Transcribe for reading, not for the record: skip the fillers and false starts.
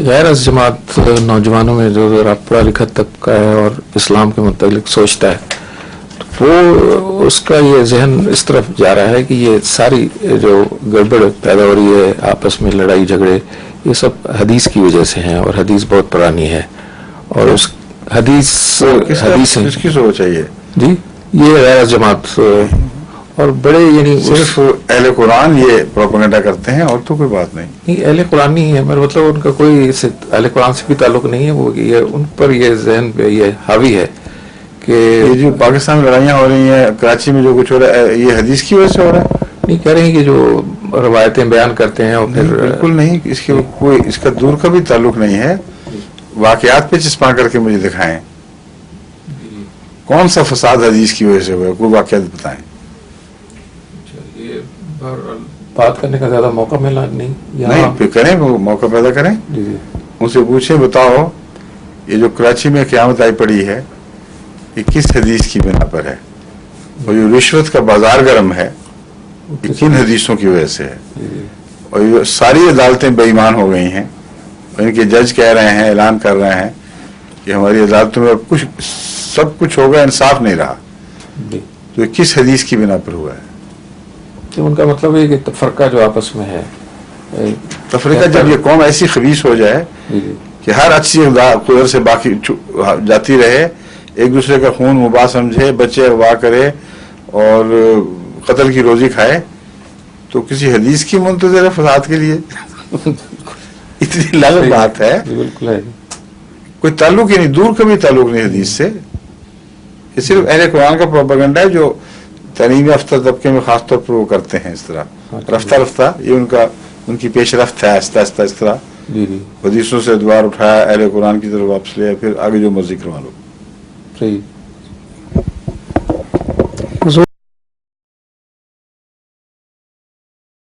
غیر از جماعت نوجوانوں میں جو ذرا پڑھا لکھا طبقہ ہے اور اسلام کے متعلق سوچتا ہے وہ اس کا یہ ذہن اس طرف جا رہا ہے کہ یہ ساری جو گڑبڑ پیدا ہو رہی ہے آپس میں لڑائی جھگڑے یہ سب حدیث کی وجہ سے ہیں اور حدیث بہت پرانی ہے اور اس حدیث کس کی سوچ ہے یہ؟ جی یہ غیر جماعت اور بڑے یعنی صرف اہل قرآن یہ پروپیگنڈا کرتے ہیں اور تو کوئی بات نہیں اہل قرآن نہیں ہے میرا مطلب ان کا کوئی اہل قرآن سے بھی تعلق نہیں ہے وہ یہ ان پر یہ ذہن پہ یہ حاوی ہے کہ یہ جو پاکستان میں لڑائیاں ہو رہی ہیں کراچی میں جو کچھ ہو رہا ہے یہ حدیث کی وجہ سے ہو رہا ہے؟ نہیں کہہ رہے ہیں کہ جو روایتیں بیان کرتے ہیں اور پھر بالکل نہیں اس کے کوئی اس کا دور کا بھی تعلق نہیں ہے. واقعات پہ چسپاں کر کے مجھے دکھائیں کون سا فساد حدیث کی وجہ سے ہوا ہے کوئی واقعات بتائیں. بات کرنے کا زیادہ موقع ملا نہیں پھر کریں وہ موقع پیدا کریں ان سے پوچھیں بتاؤ یہ جو کراچی میں قیامت آئی پڑی ہے یہ کس حدیث کی بنا پر ہے اور جو رشوت کا بازار گرم ہے یہ کن حدیثوں کی وجہ سے ہے اور یہ ساری عدالتیں بے ایمان ہو گئی ہیں اور ان کے جج کہہ رہے ہیں اعلان کر رہے ہیں کہ ہماری عدالتوں میں کچھ سب کچھ ہو گیا انصاف نہیں رہا تو یہ کس حدیث کی بنا پر ہوا ہے. ان کا مطلب ہے کہ تفرقہ جو آپس میں ہے تفریقہ جب یہ قوم ایسی خبیث ہو جائے کہ ہر اچھی قدر سے باقی جاتی رہے ایک دوسرے کا خون مباح سمجھے بچے اغوا کرے اور قتل کی روزی کھائے تو کسی حدیث کی منتظر ہے فساد کے لیے اتنی لغو بات ہے کوئی تعلق ہی نہیں دور کا بھی تعلق نہیں حدیث سے. یہ صرف اہل قرآن کا پروپیگنڈا ہے جو تعلیم یافتہ طبقے میں خاص طور پر وہ کرتے ہیں اس طرح رفتہ رفتہ یہ ان کی پیش رفت ہے آہستہ آہستہ اس طرح حدیثوں سے دوبار اٹھایا اہل قرآن کی طرف واپس لیا پھر آگے جو مرضی کروا لو. صحیح.